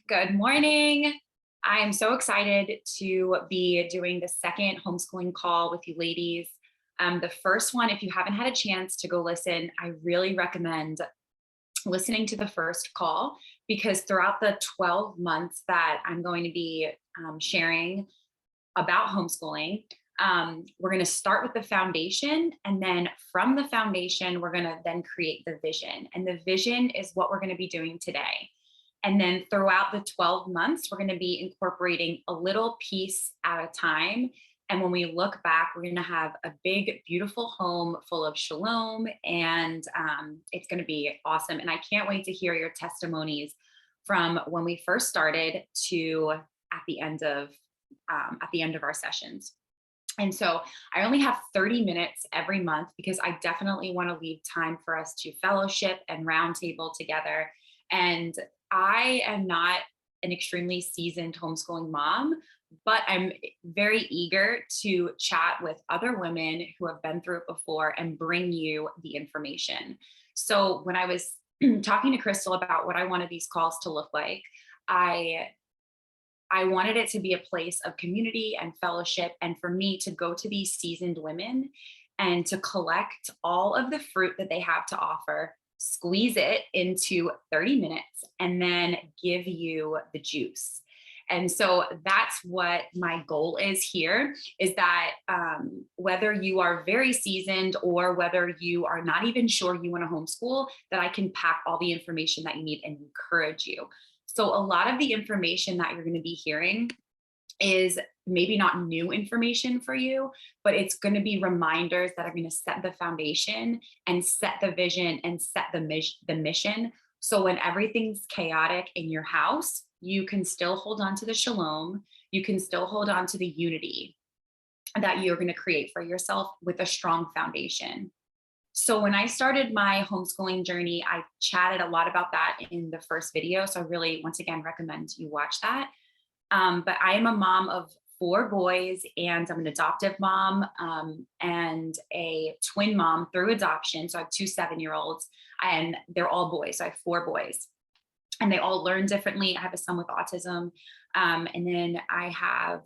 Good morning. I am so excited to be doing the second homeschooling call with you ladies. The first one, if you haven't had a chance to go listen, I really recommend listening to the first call because throughout the 12 months that I'm going to be sharing about homeschooling, we're going to start with the foundation. And then from the foundation, we're going to then create the vision. And the vision is what we're going to be doing today. And then throughout the 12 months, we're going to be incorporating a little piece at a time. And when we look back, we're going to have a big, beautiful home full of shalom. And it's going to be awesome. And I can't wait to hear your testimonies from when we first started to at the end of our sessions. And so I only have 30 minutes every month because I definitely want to leave time for us to fellowship and roundtable together. And I am not an extremely seasoned homeschooling mom, but I'm very eager to chat with other women who have been through it before and bring you the information. So when I was talking to Crystal about what I wanted these calls to look like, I wanted it to be a place of community and fellowship, and for me to go to these seasoned women and to collect all of the fruit that they have to offer, squeeze it into 30 minutes, and then give you the juice. And so that's what my goal is here, is that whether you are very seasoned or whether you are not even sure you want to homeschool, that I can pack all the information that you need and encourage you. So a lot of the information that you're going to be hearing is maybe not new information for you, but it's going to be reminders that are going to set the foundation and set the vision and set the mission. So when everything's chaotic in your house, you can still hold on to the shalom. You can still hold on to the unity that you're going to create for yourself with a strong foundation. So when I started my homeschooling journey, I chatted a lot about that in the first video. So I really, once again, recommend you watch that. But I am a mom of 4 boys, and I'm an adoptive mom and a twin mom through adoption. So I have 2 7-year-olds, and they're all boys. So I have 4 boys, and they all learn differently. I have a son with autism, and then I have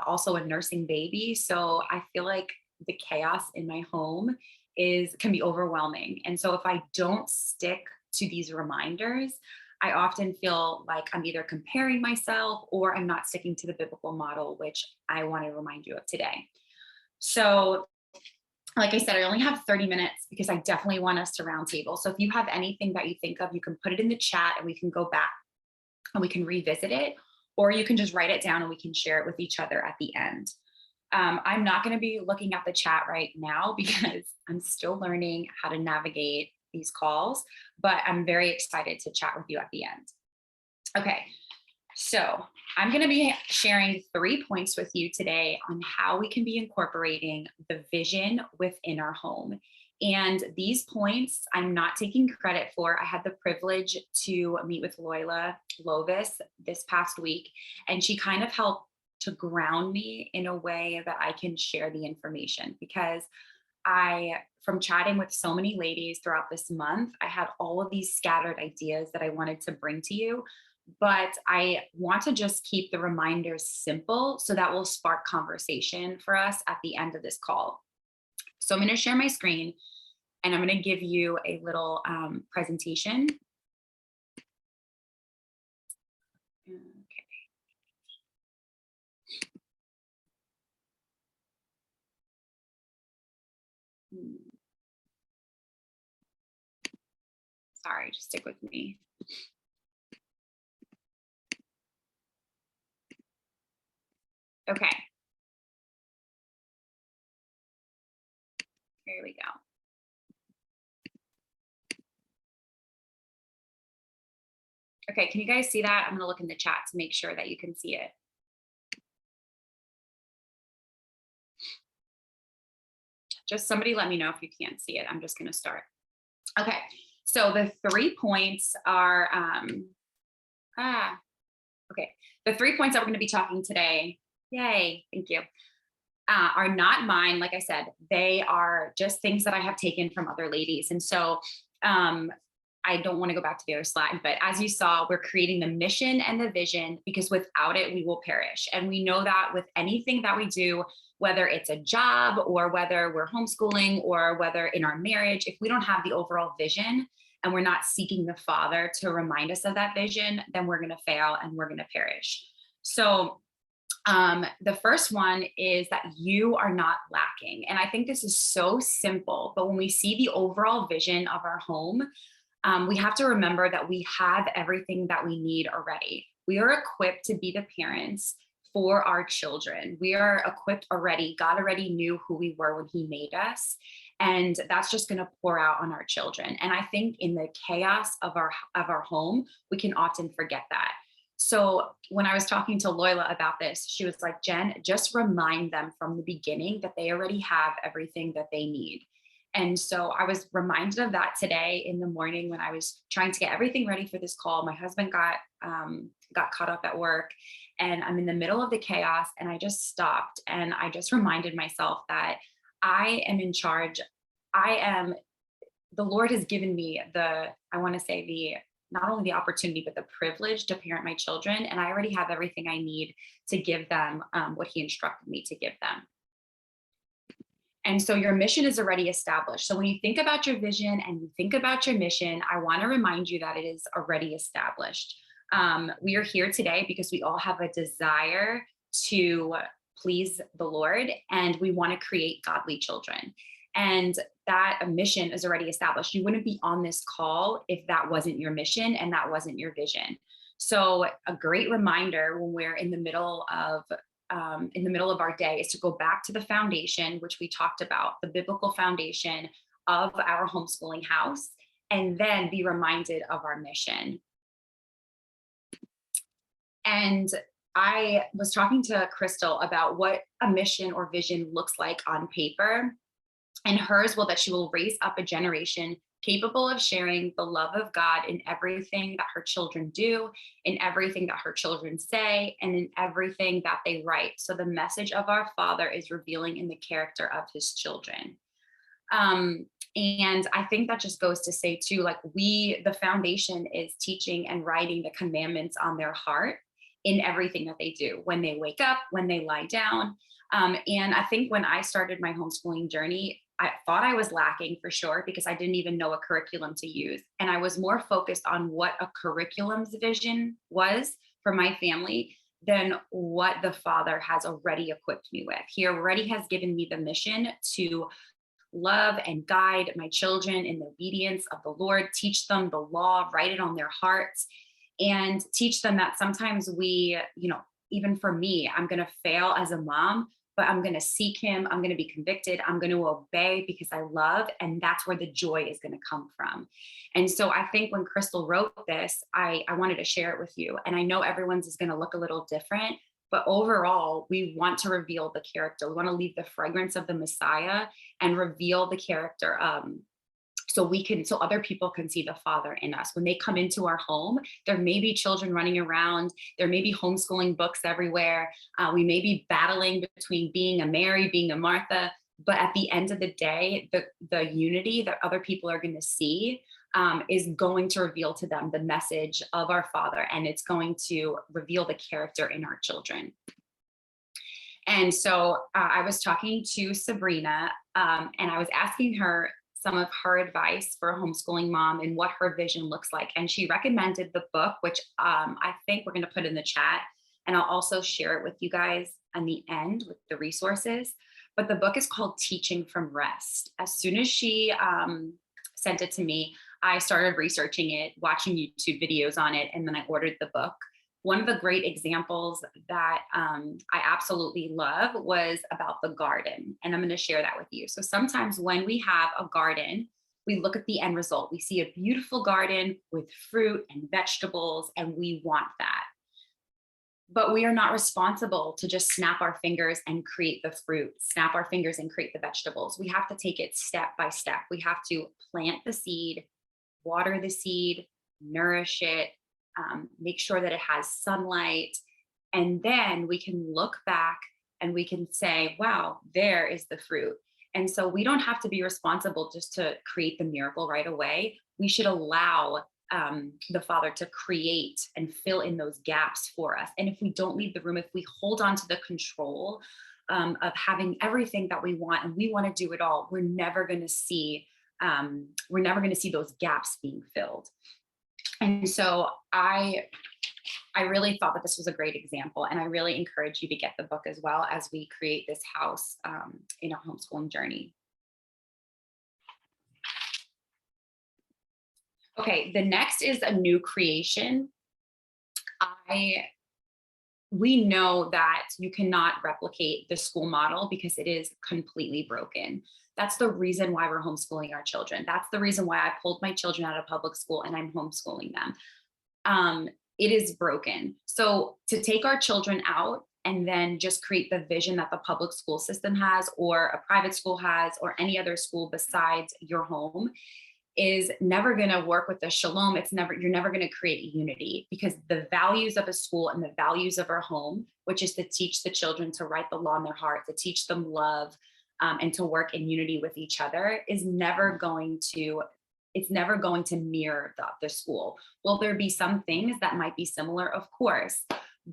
also a nursing baby. So I feel like the chaos in my home can be overwhelming. And so if I don't stick to these reminders, I often feel like I'm either comparing myself or I'm not sticking to the biblical model, which I want to remind you of today. So, like I said, I only have 30 minutes because I definitely want us to roundtable. So if you have anything that you think of, you can put it in the chat and we can go back and we can revisit it, or you can just write it down and we can share it with each other at the end. I'm not going to be looking at the chat right now because I'm still learning how to navigate these calls, but I'm very excited to chat with you at the end. Okay, so I'm going to be sharing 3 points with you today on how we can be incorporating the vision within our home. And these points I'm not taking credit for. I had the privilege to meet with Loyola Lovis this past week, and she kind of helped to ground me in a way that I can share the information, because from chatting with so many ladies throughout this month, I had all of these scattered ideas that I wanted to bring to you, but I want to just keep the reminders simple so that will spark conversation for us at the end of this call. So I'm going to share my screen and I'm going to give you a little presentation. Sorry, just stick with me. Okay. Here we go. Okay, can you guys see that? I'm going to look in the chat to make sure that you can see it. Just somebody let me know if you can't see it. I'm just going to start. Okay, so the 3 points are, okay. The 3 points that we're going to be talking today, yay, thank you, are not mine. Like I said, they are just things that I have taken from other ladies. And so I don't want to go back to the other slide, but as you saw, we're creating the mission and the vision because without it, we will perish. And we know that with anything that we do, whether it's a job or whether we're homeschooling or whether in our marriage, if we don't have the overall vision and we're not seeking the Father to remind us of that vision, then we're going to fail and we're going to perish. So the first one is that you are not lacking. And I think this is so simple, but when we see the overall vision of our home, we have to remember that we have everything that we need already. We are equipped to be the parents for our children. We are equipped already. God already knew who we were when He made us. And that's just going to pour out on our children. And I think in the chaos of our home, we can often forget that. So when I was talking to Loyola about this, she was like, Jen, just remind them from the beginning that they already have everything that they need. And so I was reminded of that today in the morning when I was trying to get everything ready for this call. My husband got caught up at work, and I'm in the middle of the chaos. And I just stopped and I just reminded myself that I am in charge. The Lord has given me not only the opportunity, but the privilege to parent my children. And I already have everything I need to give them what He instructed me to give them. And so your mission is already established. So when you think about your vision and you think about your mission, I want to remind you that it is already established. We are here today because we all have a desire to please the Lord, and we want to create godly children. And that mission is already established. You wouldn't be on this call if that wasn't your mission and that wasn't your vision. So a great reminder when we're in the middle of our day is to go back to the foundation, which we talked about, the biblical foundation of our homeschooling house, and then be reminded of our mission. And I was talking to Crystal about what a mission or vision looks like on paper. And hers, well, that she will raise up a generation capable of sharing the love of God in everything that her children do, in everything that her children say, and in everything that they write. So the message of our Father is revealing in the character of His children. And I think that just goes to say too, like the foundation is teaching and writing the commandments on their heart in everything that they do, when they wake up, when they lie down. And I think when I started my homeschooling journey, I thought I was lacking for sure because I didn't even know a curriculum to use. And I was more focused on what a curriculum's vision was for my family than what the Father has already equipped me with. He already has given me the mission to love and guide my children in the obedience of the Lord, teach them the law, write it on their hearts, and teach them that sometimes even for me, I'm going to fail as a mom, but I'm going to seek Him. I'm going to be convicted. I'm going to obey because I love. And that's where the joy is going to come from. And so I think when Crystal wrote this, I wanted to share it with you. And I know everyone's is going to look a little different, but overall, we want to reveal the character. We want to leave the fragrance of the Messiah and reveal the character so other people can see the Father in us. When they come into our home, there may be children running around, there may be homeschooling books everywhere. We may be battling between being a Mary, being a Martha, but at the end of the day, the unity that other people are going to see is going to reveal to them the message of our Father, and it's going to reveal the character in our children. And so I was talking to Sabrina, and I was asking her some of her advice for a homeschooling mom and what her vision looks like. And she recommended the book, which I think we're going to put in the chat. And I'll also share it with you guys on the end with the resources. But the book is called Teaching from Rest. As soon as she sent it to me, I started researching it, watching YouTube videos on it, and then I ordered the book. One of the great examples that I absolutely love was about the garden, and I'm going to share that with you. So sometimes when we have a garden, we look at the end result. We see a beautiful garden with fruit and vegetables, and we want that. But we are not responsible to just snap our fingers and create the fruit, snap our fingers and create the vegetables. We have to take it step by step. We have to plant the seed, water the seed, nourish it, make sure that it has sunlight. And then we can look back and we can say, wow, there is the fruit. And so we don't have to be responsible just to create the miracle right away. We should allow the Father to create and fill in those gaps for us. And if we don't leave the room, if we hold on to the control of having everything that we want and we want to do it all, we're never going to see those gaps being filled. And so I really thought that this was a great example, and I really encourage you to get the book as well as we create this house in our homeschooling journey. Okay, the next is a new creation. We know that you cannot replicate the school model because it is completely broken. That's the reason why we're homeschooling our children. That's the reason why I pulled my children out of public school and I'm homeschooling them. It is broken. So to take our children out and then just create the vision that the public school system has, or a private school has, or any other school besides your home, is never going to work with the shalom. You're never going to create unity, because the values of a school and the values of our home, which is to teach the children to write the law in their heart, to teach them love, and to work in unity with each other, is never going to mirror the school. Will there be some things that might be similar? Of course.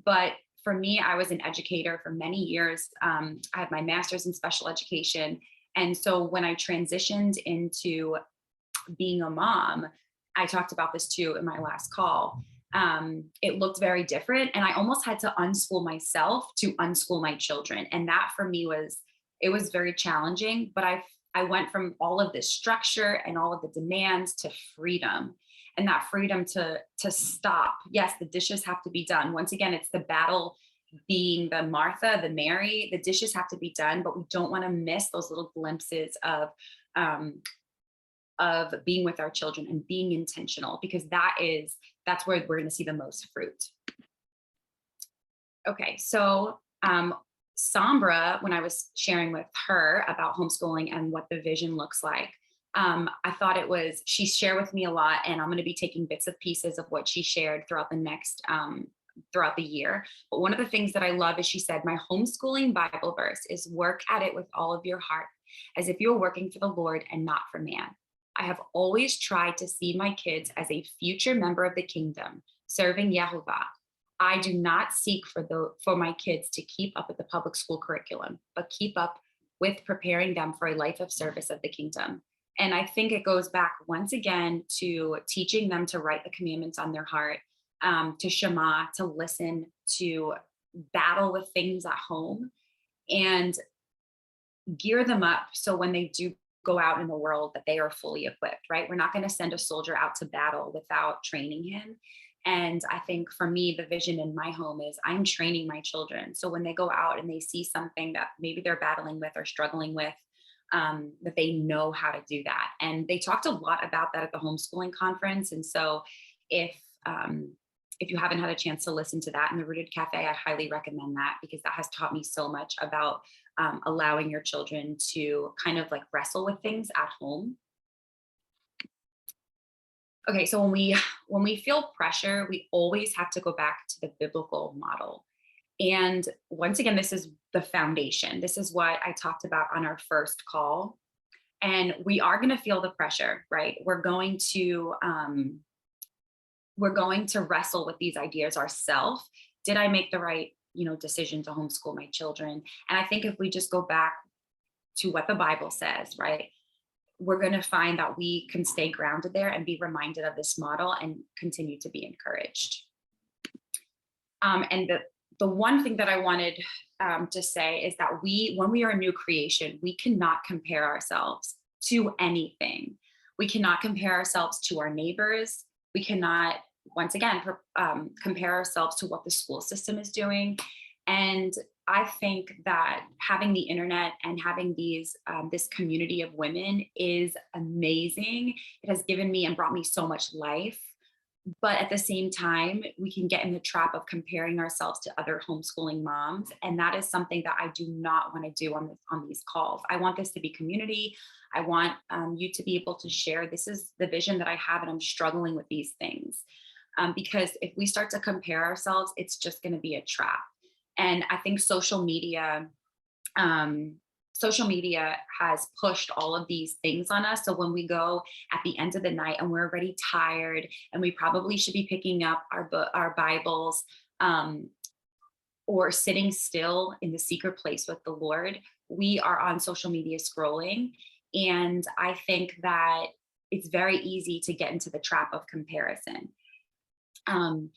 But for me, I was an educator for many years. I had my master's in special education. And so when I transitioned into being a mom, I talked about this too in my last call. It looked very different. And I almost had to unschool myself to unschool my children. And that for me was very challenging, but I went from all of this structure and all of the demands to freedom, and that freedom to stop. Yes, the dishes have to be done. Once again, it's the battle being the Martha, the Mary. The dishes have to be done, but we don't want to miss those little glimpses of being with our children and being intentional, because that's where we're going to see the most fruit. Okay, so Sombra, when I was sharing with her about homeschooling and what the vision looks like, I thought she shared with me a lot, and I'm going to be taking bits and pieces of what she shared throughout the year. But one of the things that I love is she said, my homeschooling Bible verse is, work at it with all of your heart, as if you're working for the Lord and not for man. I have always tried to see my kids as a future member of the kingdom, serving Yehovah. I do not seek for my kids to keep up with the public school curriculum, but keep up with preparing them for a life of service of the kingdom. And I think it goes back once again to teaching them to write the commandments on their heart, to Shema, to listen, to battle with things at home, and gear them up so when they do go out in the world that they are fully equipped, right? We're not going to send a soldier out to battle without training him. And I think for me, the vision in my home is I'm training my children. So when they go out and they see something that maybe they're battling with or struggling with, that they know how to do that. And they talked a lot about that at the homeschooling conference. And so if you haven't had a chance to listen to that in the Rooted Cafe, I highly recommend that, because that has taught me so much about allowing your children to kind of like wrestle with things at home. Okay, so when we feel pressure, we always have to go back to the biblical model. And once again, this is the foundation. This is what I talked about on our first call. And we are going to feel the pressure, right? We're going to wrestle with these ideas ourselves. Did I make the right, decision to homeschool my children? And I think if we just go back to what the Bible says, right, we're going to find that we can stay grounded there and be reminded of this model and continue to be encouraged. And the one thing that I wanted to say is that when we are a new creation, we cannot compare ourselves to anything. We cannot compare ourselves to our neighbors. We cannot, once again, compare ourselves to what the school system is doing. And I think that having the internet and having this community of women is amazing. It has given me and brought me so much life. But at the same time, we can get in the trap of comparing ourselves to other homeschooling moms. And that is something that I do not want to do on these calls. I want this to be community. I want you to be able to share. This is the vision that I have, and I'm struggling with these things. Because if we start to compare ourselves, it's just going to be a trap. And I think social media social media has pushed all of these things on us. So when we go at the end of the night and we're already tired and we probably should be picking up our Bibles, um, or sitting still in the secret place with the Lord, we are on social media scrolling. And I think that it's very easy to get into the trap of comparison. Um,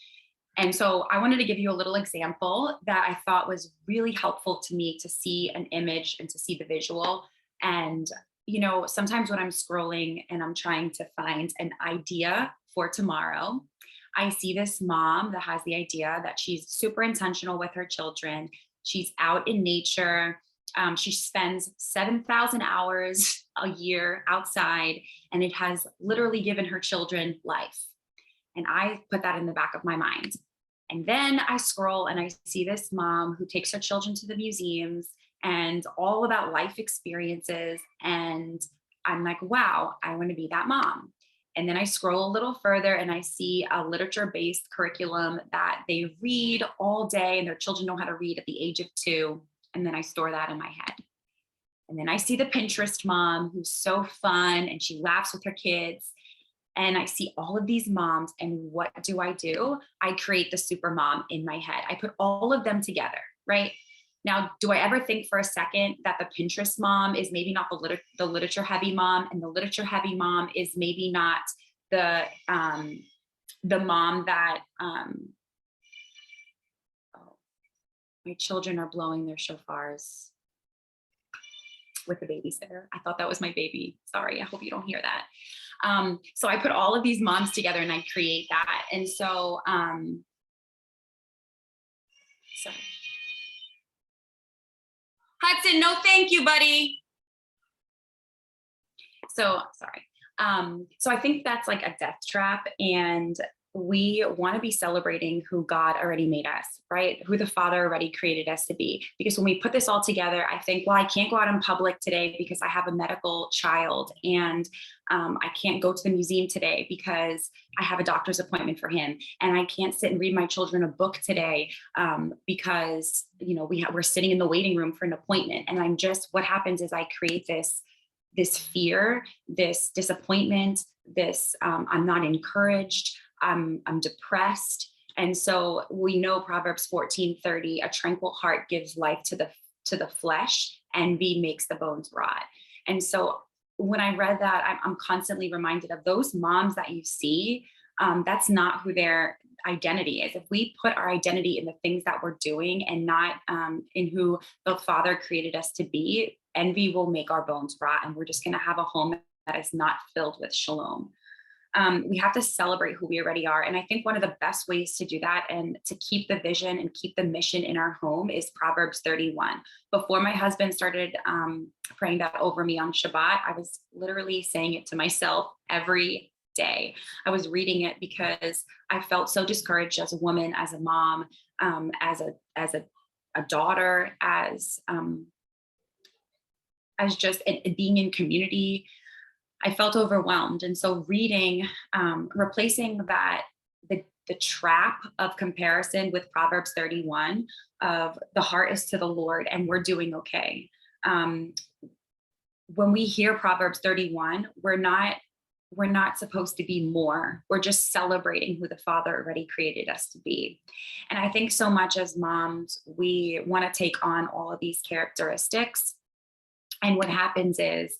and so I wanted to give you a little example that I thought was really helpful to me to see an image and to see the visual. And, sometimes when I'm scrolling and I'm trying to find an idea for tomorrow, I see this mom that has the idea that she's super intentional with her children. She's out in nature. She spends 7,000 hours a year outside, and it has literally given her children life. And I put that in the back of my mind. And then I scroll and I see this mom who takes her children to the museums and all about life experiences. And I'm like, wow, I want to be that mom. And then I scroll a little further and I see a literature based curriculum that they read all day and their children know how to read at the age of 2. And then I store that in my head. And then I see the Pinterest mom who's so fun and she laughs with her kids. And I see all of these moms, and what do? I create the super mom in my head. I put all of them together, right? Now, do I ever think for a second that the Pinterest mom is maybe not the literature heavy mom, and the literature heavy mom is maybe not the mom that oh, my children are blowing their shofars with the babysitter. I thought that was my baby. Sorry, I hope you don't hear that. So I put all of these moms together and I create that. And so, sorry. Hudson, no, thank you, buddy. So sorry. So I think that's like a death trap. And we want to be celebrating who God already made us, right? Who the Father already created us to be. Because when we put this all together, I think, well, I can't go out in public today because I have a medical child, and I can't go to the museum today because I have a doctor's appointment for him, and I can't sit and read my children a book today because we're sitting in the waiting room for an appointment. And what happens is I create this fear, this disappointment, this I'm not encouraged. I'm depressed. And so we know Proverbs 14:30, a tranquil heart gives life to the flesh, envy makes the bones rot. And so when I read that, I'm constantly reminded of those moms that you see. That's not who their identity is. If we put our identity in the things that we're doing and not in who the Father created us to be, envy will make our bones rot, and we're just going to have a home that is not filled with shalom. We have to celebrate who we already are. And I think one of the best ways to do that and to keep the vision and keep the mission in our home is Proverbs 31. Before my husband started praying that over me on Shabbat, I was literally saying it to myself every day. I was reading it because I felt so discouraged as a woman, as a mom, as a daughter, as just being in community. I felt overwhelmed. And so reading, replacing the trap of comparison with Proverbs 31 of the heart is to the Lord and we're doing okay. When we hear Proverbs 31, we're not supposed to be more. We're just celebrating who the Father already created us to be. And I think so much as moms, we want to take on all of these characteristics. And what happens is,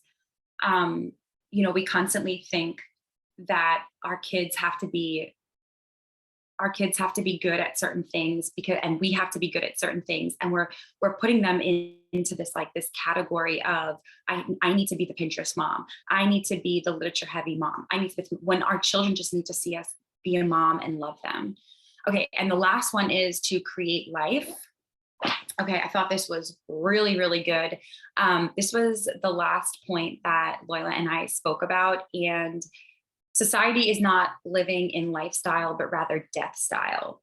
we constantly think that our kids have to be good at certain things and we have to be good at certain things. And we're putting them into this category of, I need to be the Pinterest mom. I need to be the literature heavy mom. When our children just need to see us be a mom and love them. Okay. And the last one is to create life. Okay, I thought this was really, really good. This was the last point that Loyola and I spoke about. And society is not living in lifestyle, but rather death style.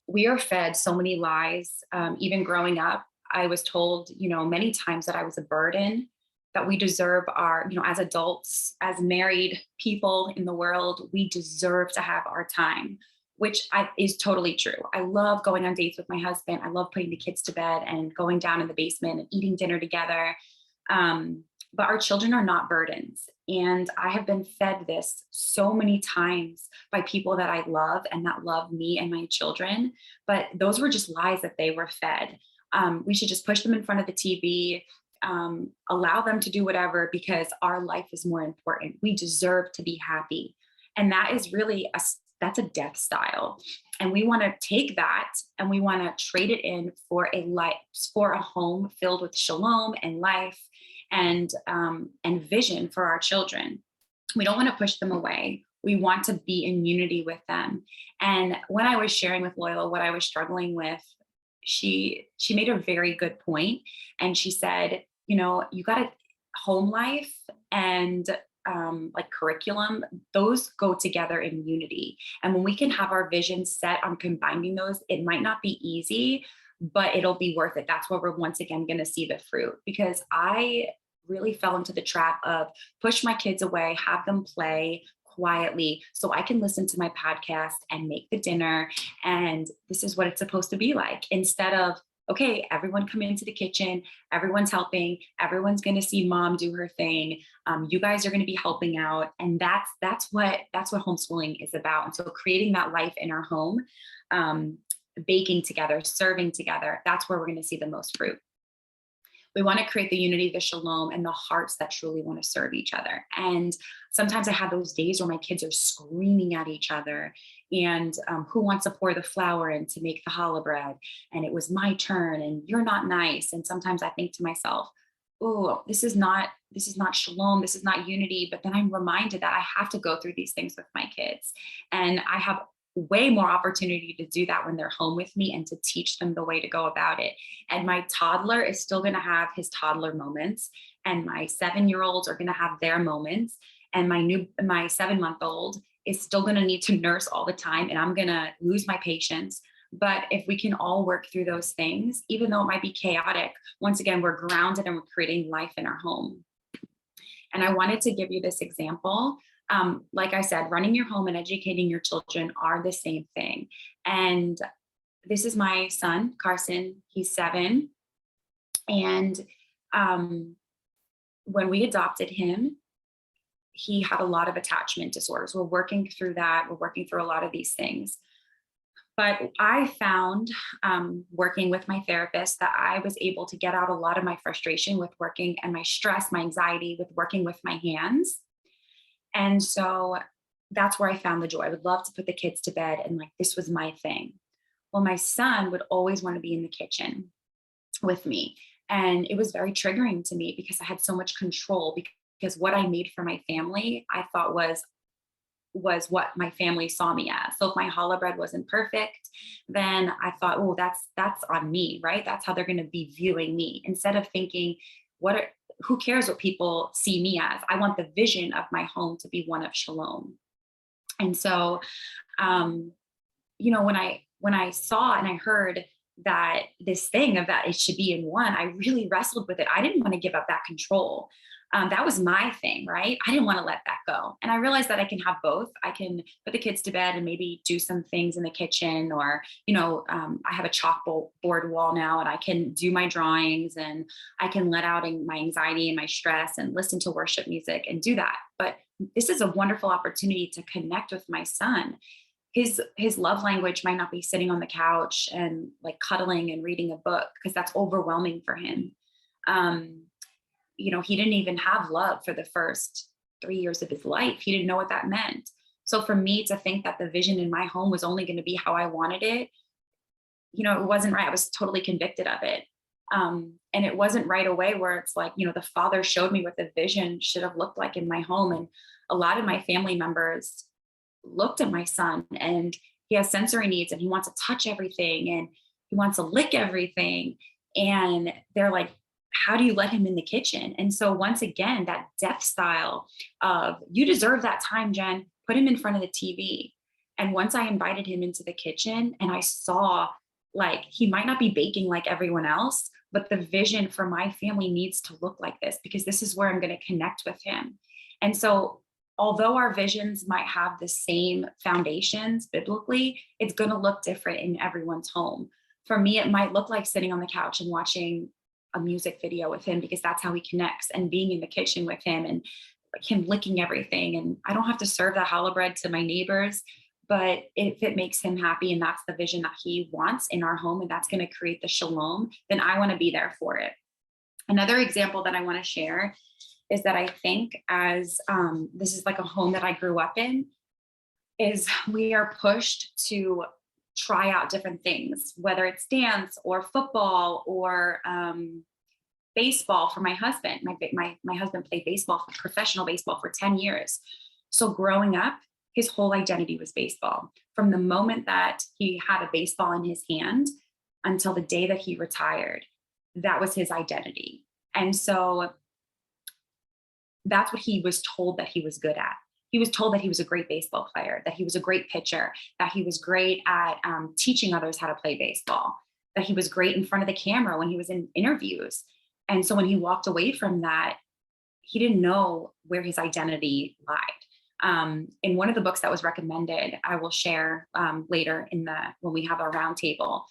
We are fed so many lies. Even growing up, I was told, many times that I was a burden, that we deserve as adults, as married people in the world, we deserve to have our time. is totally true. I love going on dates with my husband. I love putting the kids to bed and going down in the basement and eating dinner together. Um, but our children are not burdens. And I have been fed this so many times by people that I love and that love me and my children. But those were just lies that they were fed. We should just push them in front of the TV, allow them to do whatever because our life is more important. We deserve to be happy. And that is really that's a death style. And we want to take that and we want to trade it in for for a home filled with shalom and life and vision for our children. We don't want to push them away. We want to be in unity with them. And when I was sharing with Loyola what I was struggling with, she made a very good point. And she said, you got to home life and like curriculum, those go together in unity. And when we can have our vision set on combining those, it might not be easy, but it'll be worth it. That's where we're once again going to see the fruit, because I really fell into the trap of push my kids away, have them play quietly so I can listen to my podcast and make the dinner. And this is what it's supposed to be like, instead of, okay, everyone come into the kitchen, everyone's helping, everyone's going to see mom do her thing. You guys are going to be helping out. And that's what homeschooling is about. And so creating that life in our home, baking together, serving together, that's where we're going to see the most fruit. We want to create the unity, the shalom, and the hearts that truly want to serve each other. And sometimes I have those days where my kids are screaming at each other and who wants to pour the flour in to make the challah bread? And it was my turn and you're not nice. And sometimes I think to myself, oh, this is not shalom, this is not unity. But then I'm reminded that I have to go through these things with my kids. And I have way more opportunity to do that when they're home with me and to teach them the way to go about it. And my toddler is still going to have his toddler moments, and my 7-year-olds are going to have their moments, and my 7-month-old is still going to need to nurse all the time, and I'm going to lose my patience. But if we can all work through those things, even though it might be chaotic, once again, we're grounded and we're creating life in our home. And I wanted to give you this example. Like I said, running your home and educating your children are the same thing. And this is my son, Carson. He's 7. And when we adopted him, he had a lot of attachment disorders. We're working through that. We're working through a lot of these things. But I found, working with my therapist, that I was able to get out a lot of my frustration with working, and my stress, my anxiety with working with my hands. And so that's where I found the joy. I would love to put the kids to bed, and like, this was my thing. Well, my son would always want to be in the kitchen with me. And it was very triggering to me because I had so much control, because what I made for my family, I thought was what my family saw me as. So if my challah bread wasn't perfect, then I thought, oh, that's on me, right? That's how they're going to be viewing me, instead of thinking, who cares what people see me as? I want the vision of my home to be one of shalom. And so, when I saw and I heard that this thing of that it should be in one, I really wrestled with it. I didn't want to give up that control. That was my thing, right? I didn't want to let that go. And I realized that I can have both. I can put the kids to bed and maybe do some things in the kitchen, or, I have a chalkboard wall now, and I can do my drawings, and I can let out my anxiety and my stress and listen to worship music and do that. But this is a wonderful opportunity to connect with my son. His love language might not be sitting on the couch and like cuddling and reading a book, because that's overwhelming for him. He didn't even have love for the first 3 years of his life. He didn't know what that meant. So for me to think that the vision in my home was only going to be how I wanted it, it wasn't right. I was totally convicted of it. And it wasn't right away where it's like, the Father showed me what the vision should have looked like in my home. And a lot of my family members looked at my son, and he has sensory needs, and he wants to touch everything, and he wants to lick everything. And they're like, how do you let him in the kitchen? And so once again, that death style of, you deserve that time, Jen, put him in front of the TV. And once I invited him into the kitchen and I saw, like, he might not be baking like everyone else, but the vision for my family needs to look like this, because this is where I'm going to connect with him. And so although our visions might have the same foundations biblically, it's going to look different in everyone's home. For me, it might look like sitting on the couch and watching a music video with him because that's how he connects, and being in the kitchen with him and him licking everything. And I don't have to serve that challah bread to my neighbors, but if it makes him happy and that's the vision that he wants in our home and that's going to create the shalom, then I want to be there for it. Another example that I want to share is that I think as this is like a home that I grew up in, is we are pushed to try out different things, whether it's dance or football or baseball. For my husband, my husband played baseball, professional baseball, for 10 years. So growing up, his whole identity was baseball. From the moment that he had a baseball in his hand until the day that he retired, that was his identity. And so that's what he was told that he was good at. He was told that he was a great baseball player, that he was a great pitcher, that he was great at teaching others how to play baseball, that he was great in front of the camera when he was in interviews. And so when he walked away from that, he didn't know where his identity lied. In one of the books that was recommended, I will share later when we have our roundtable.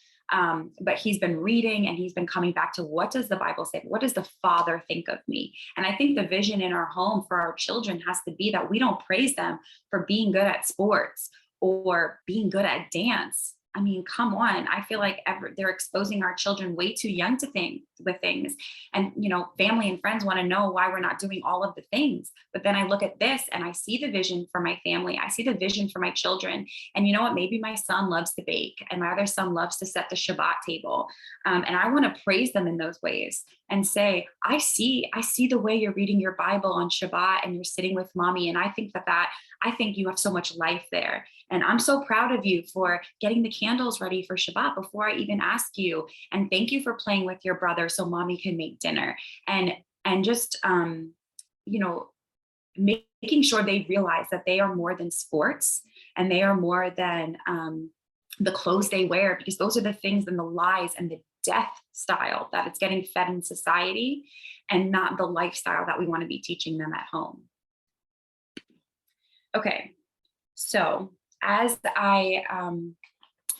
But he's been reading and he's been coming back to, what does the Bible say? What does the Father think of me? And I think the vision in our home for our children has to be that we don't praise them for being good at sports or being good at dance. I mean, come on. I feel like they're exposing our children way too young to things. And, family and friends want to know why we're not doing all of the things. But then I look at this and I see the vision for my family. I see the vision for my children. And you know what? Maybe my son loves to bake and my other son loves to set the Shabbat table. And I want to praise them in those ways and say, I see the way you're reading your Bible on Shabbat and you're sitting with mommy. And I think I think you have so much life there. And I'm so proud of you for getting the candles ready for Shabbat before I even ask you. And thank you for playing with your brother so mommy can make dinner. And just, making sure they realize that they are more than sports and they are more than the clothes they wear, because those are the things and the lies and the death style that it's getting fed in society, and not the lifestyle that we want to be teaching them at home. Okay, so as I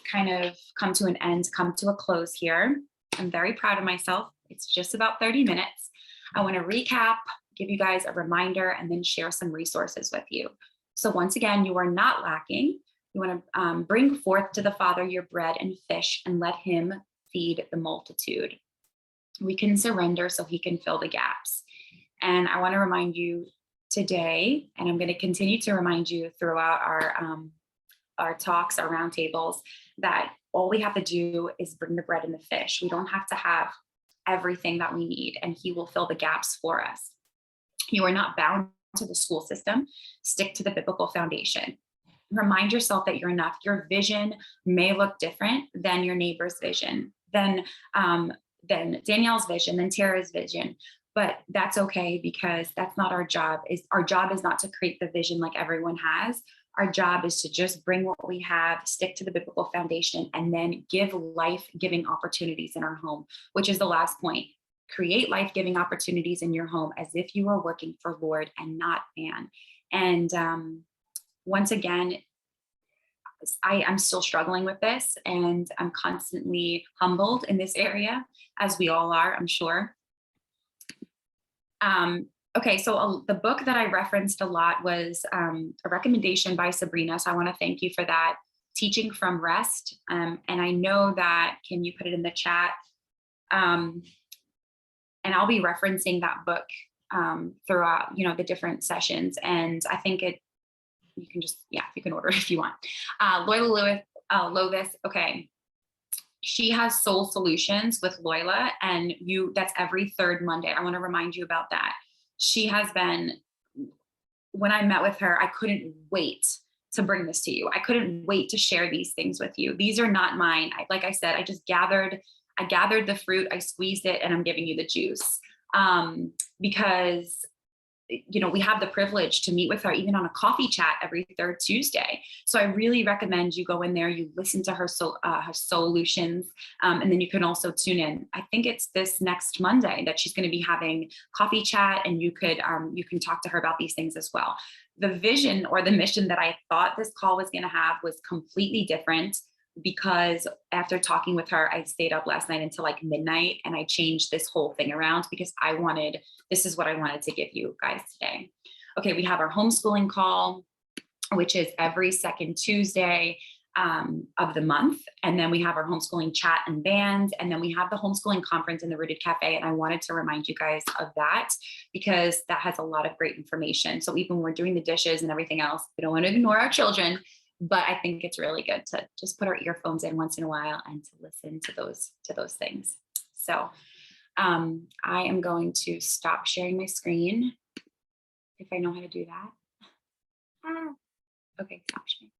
kind of come to a close here, I'm very proud of myself. It's just about 30 minutes. I want to recap, give you guys a reminder, and then share some resources with you. So once again, you are not lacking. You want to bring forth to the Father your bread and fish and let him feed the multitude. We can surrender so he can fill the gaps. And I want to remind you today, and I'm going to continue to remind you throughout our talks, our roundtables, that all we have to do is bring the bread and the fish. We don't have to have everything that we need, and he will fill the gaps for us. You are not bound to the school system. Stick to the biblical foundation. Remind yourself that you're enough. Your vision may look different than your neighbor's vision, than Danielle's vision, than Tara's vision. But that's okay, because that's not our job. Our job is not to create the vision like everyone has. Our job is to just bring what we have, stick to the biblical foundation, and then give life-giving opportunities in our home, which is the last point. Create life-giving opportunities in your home as if you are working for Lord and not man. And once again, I'm still struggling with this, and I'm constantly humbled in this area, as we all are, I'm sure. Okay, so the book that I referenced a lot was a recommendation by Sabrina. So I want to thank you for that. Teaching from Rest. And I know that, can you put it in the chat? And I'll be referencing that book throughout, the different sessions. And I think you can just, you can order it if you want. Loyola Lovis, okay. She has Soul Solutions with Loyola, and that's every third Monday. I want to remind you about that. She has been, when I met with her, I couldn't wait to bring this to you. I couldn't wait to share these things with you. These are not mine. Like I said, I gathered the fruit, I squeezed it, and I'm giving you the juice. Because we have the privilege to meet with her even on a coffee chat every third Tuesday. So I really recommend you go in there, you listen to her solutions, and then you can also tune in. I think it's this next Monday that she's going to be having coffee chat, and you can talk to her about these things as well. The vision or the mission that I thought this call was going to have was completely different, because after talking with her, I stayed up last night until like midnight, and I changed this whole thing around because this is what I wanted to give you guys today. Okay, we have our homeschooling call, which is every second Tuesday of the month. And then we have our homeschooling chat and band. And then we have the homeschooling conference in the Rooted Cafe. And I wanted to remind you guys of that because that has a lot of great information. So even when we're doing the dishes and everything else, we don't want to ignore our children, but I think it's really good to just put our earphones in once in a while and to listen to those things. So I am going to stop sharing my screen if I know how to do that. Okay, stop sharing.